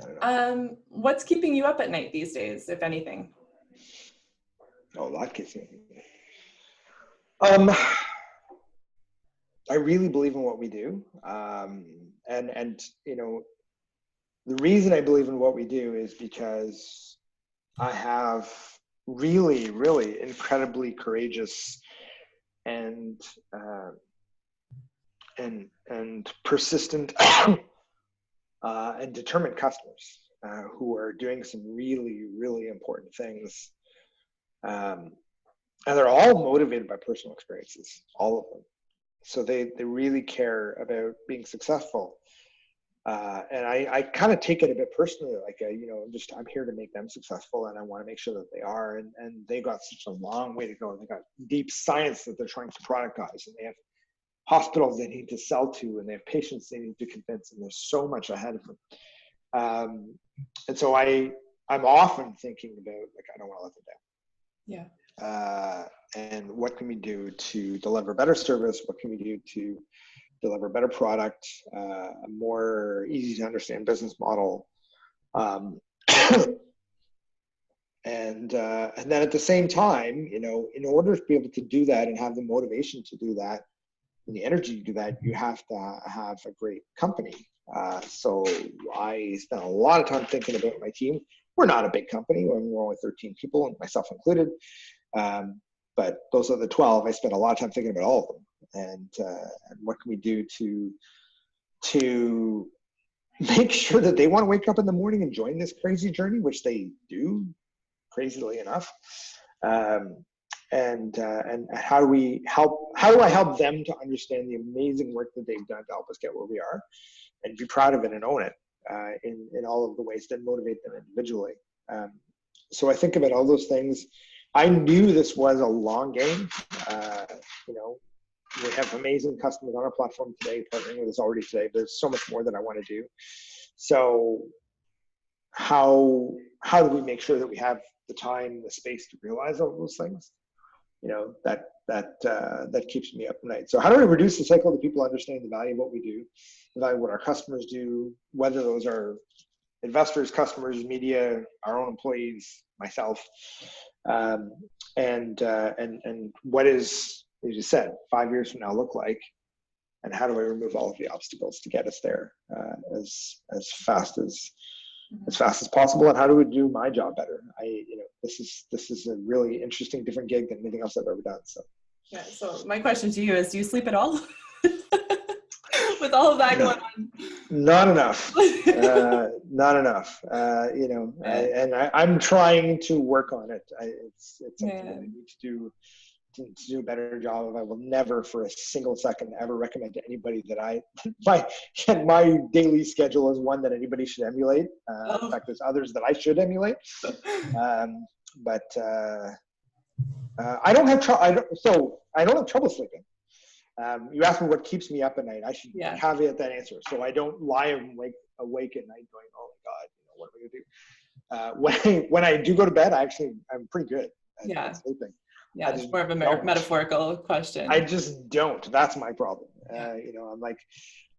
I don't know. What's keeping you up at night these days, if anything? Oh, that keeps me. I really believe in what we do, and the reason I believe in what we do is because I have really, really incredibly courageous and persistent and determined customers who are doing some really, really important things. And they're all motivated by personal experiences, all of them. So they really care about being successful. And I kind of take it a bit personally, like, I'm here to make them successful, and I want to make sure that they are. And they got such a long way to go. They got deep science that they're trying to productize, and they have hospitals they need to sell to, and they have patients they need to convince, and there's so much ahead of them. And so I'm often thinking about, like, I don't want to let them down. Yeah. And what can we do to deliver better service? What can we do to deliver better product, a more easy to understand business model, and then at the same time, in order to be able to do that and have the motivation to do that and the energy to do that, you have to have a great company. So I spent a lot of time thinking about my team. We're not a big company. We're only 13 people, myself included. But those are the 12. I spent a lot of time thinking about all of them, and what can we do to make sure that they want to wake up in the morning and join this crazy journey, which they do, crazily enough. And how do I help them to understand the amazing work that they've done to help us get where we are, and be proud of it and own it in all of the ways that motivate them individually. So I think about all those things. I knew this was a long game. We have amazing customers on our platform today, partnering with us already today. There's so much more that I want to do. So how do we make sure that we have the time, the space to realize all those things? That keeps me up at night. So how do we reduce the cycle that people understand the value of what we do, the value of what our customers do, whether those are investors, customers, media, our own employees, myself, and what is, as you said, 5 years from now look like, and how do I remove all of the obstacles to get us there as fast as possible, and how do we do my job better? This is a really interesting, different gig than anything else I've ever done. So yeah. So my question to you is, do you sleep at all? With all of that going on? Not enough. Not enough. I'm trying to work on it. It's something that I need to do a better job of. I will never for a single second ever recommend to anybody that my daily schedule is one that anybody should emulate. In fact, there's others that I should emulate. But I don't have trouble sleeping. You asked me what keeps me up at night. I should caveat that answer. So I don't lie awake at night going, oh my God, what am I going to do? When I do go to bed, I'm pretty good at sleeping. Yeah, it's more of a metaphorical question. I just don't. That's my problem. I'm like,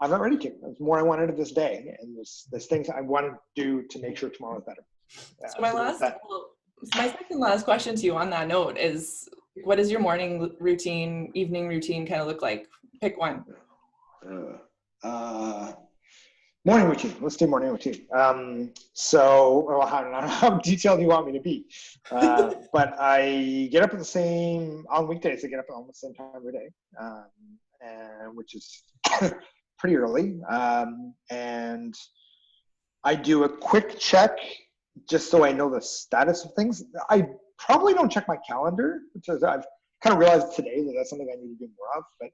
I'm not ready to. There's more I want out of this day, and there's things I want to do to make sure tomorrow is better. So my second last question to you on that note is, what does your morning routine, evening routine kind of look like? Pick one. Morning routine. Let's do morning routine. How detailed do you want me to be? But I get up on weekdays, I get up almost the same time every day, which is pretty early. And I do a quick check just so I know the status of things. I probably don't check my calendar, which is, I've kind of realized today that that's something I need to do more of, but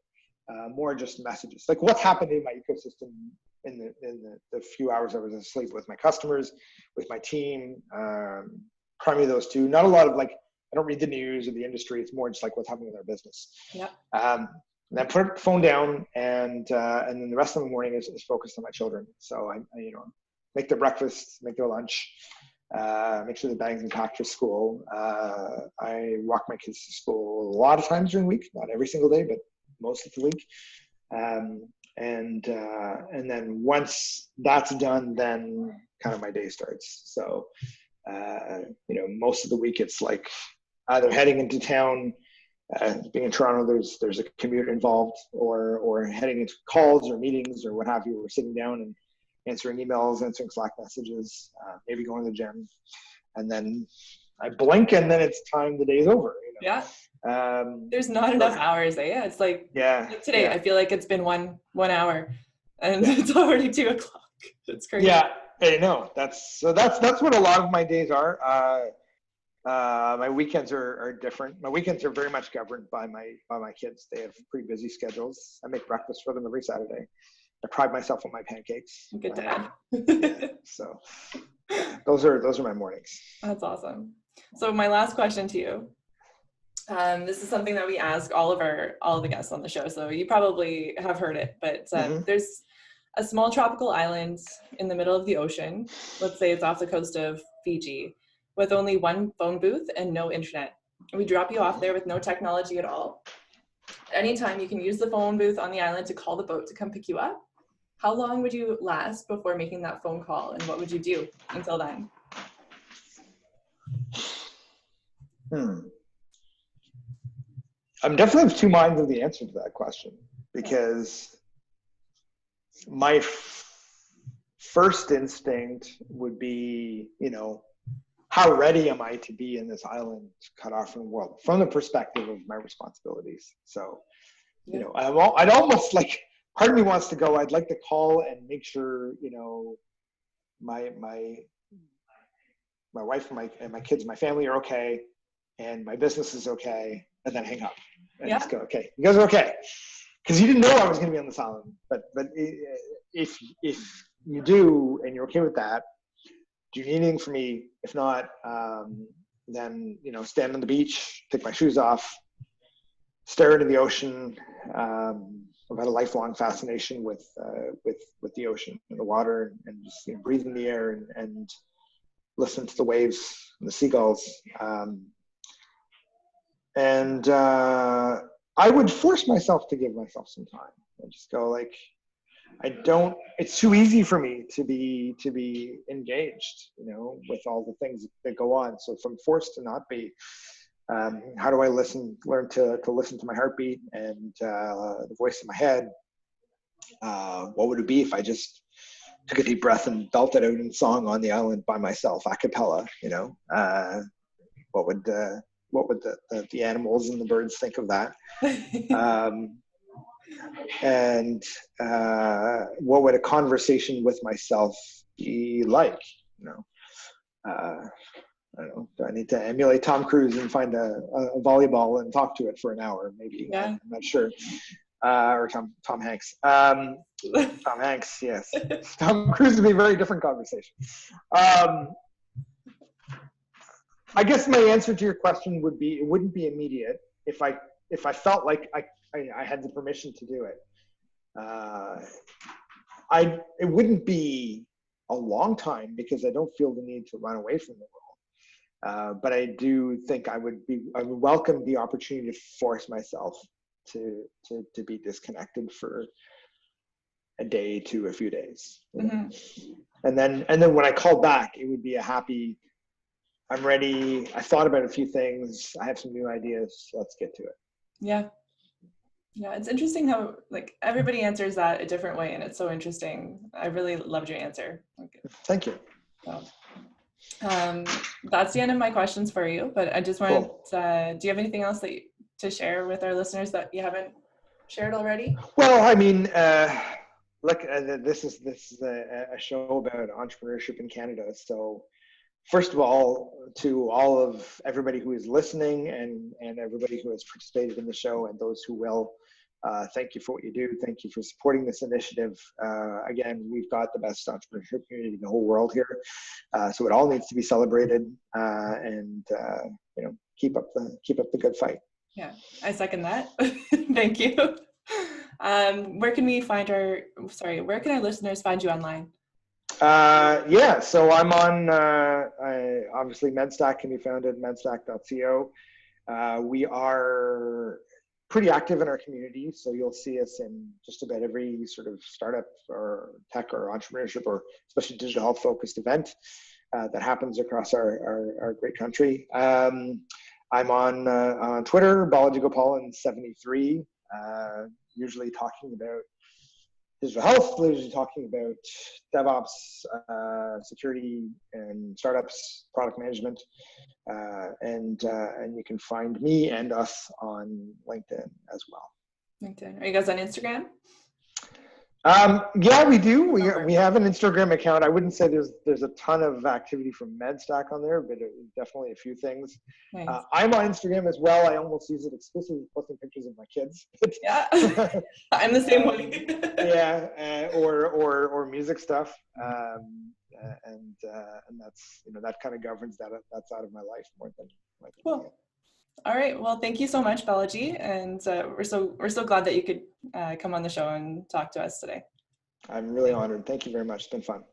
more just messages. Like what's happened in my ecosystem in the few hours I was asleep, with my customers, with my team, primarily those two. Not a lot of I don't read the news or the industry. It's more just like what's happening with our business. Yeah. And then put the phone down, and then the rest of the morning is focused on my children. So I make their breakfast, make their lunch, make sure the bags are packed for school. I walk my kids to school a lot of times during the week, not every single day, but most of the week. And then once that's done, then kind of my day starts. So, most of the week it's like either heading into town, being in Toronto, there's a commute involved, or heading into calls or meetings or what have you. We're sitting down and answering emails, answering Slack messages, maybe going to the gym, and then I blink and then it's time. The day's over. Yeah. There's not enough hours. Yeah, it's like today. I feel like it's been one hour, and it's already 2:00. It's crazy. Yeah, I know. That's what a lot of my days are. My weekends are different. My weekends are very much governed by my kids. They have pretty busy schedules. I make breakfast for them every Saturday. I pride myself on my pancakes. Good dad. So those are my mornings. That's awesome. So my last question to you. This is something that we ask all of the guests on the show. So you probably have heard it, but there's a small tropical island in the middle of the ocean. Let's say it's off the coast of Fiji, with only one phone booth and no internet. We drop you off there with no technology at all. Anytime you can use the phone booth on the island to call the boat to come pick you up. How long would you last before making that phone call, and what would you do until then? I'm definitely of two minds of the answer to that question, because my first instinct would be, how ready am I to be in this island cut off from the world from the perspective of my responsibilities? So, I'd almost like, part of me wants to go, I'd like to call and make sure, my wife and my kids, my family are okay, and my business is okay, and then hang up and just go, okay, you guys are okay. Because you didn't know I was going to be on this island. But if you do, and you're okay with that, do you need anything from me? If not, then, stand on the beach, take my shoes off, stare into the ocean. I've had a lifelong fascination with the ocean and the water, and just breathe in the air and listen to the waves and the seagulls. And I would force myself to give myself some time and just go like, it's too easy for me to be engaged, with all the things that go on. So if I'm forced to not be, how do I learn to listen to my heartbeat and the voice in my head? What would it be if I just took a deep breath and belted out in song on the island by myself, a cappella? What would the animals and the birds think of that? And what would a conversation with myself be like? I don't know. Do I need to emulate Tom Cruise and find a volleyball and talk to it for an hour? Maybe. Yeah. I'm not sure. Or Tom Hanks. Tom Hanks, yes. Tom Cruise would be a very different conversation. I guess my answer to your question would be, it wouldn't be immediate if I felt like I had the permission to do it. It wouldn't be a long time, because I don't feel the need to run away from the world. But I do think I would welcome the opportunity to force myself to be disconnected for a day to a few days. And then when I called back, it would be a happy, I'm ready. I thought about a few things. I have some new ideas. Let's get to it. Yeah. Yeah. It's interesting how everybody answers that a different way. And it's so interesting. I really loved your answer. Thank you. So, that's the end of my questions for you, but I just wanted, do you have anything else to share with our listeners that you haven't shared already? Well, I mean, this is a show about entrepreneurship in Canada. So first of all, to all of everybody who is listening and everybody who has participated in the show and those who will, thank you for what you do. Thank you for supporting this initiative. Again, we've got the best entrepreneurship community in the whole world here. So it all needs to be celebrated, and keep up the good fight. Yeah, I second that. Thank you. Where can our listeners find you online? So I'm on, obviously MedStack can be found at medstack.co. We are pretty active in our community, so you'll see us in just about every sort of startup or tech or entrepreneurship or especially digital health focused event that happens across our great country. I'm on Twitter, Balaji Gopalan 73, usually talking about digital health, usually talking about DevOps, security, and startups, product management, and you can find me and us on LinkedIn as well. LinkedIn. Are you guys on Instagram? Yeah, we do. We have an Instagram account. I wouldn't say there's a ton of activity from MedStack on there, but definitely a few things. Nice. I'm on Instagram as well. I almost use it exclusively for posting pictures of my kids. Yeah, I'm the same way. Yeah, or music stuff, and that's that kind of governs that side of my life more than. Cool. All right. Well, thank you so much, Balaji, and we're so glad that you could come on the show and talk to us today. I'm really honored. Thank you very much. It's been fun.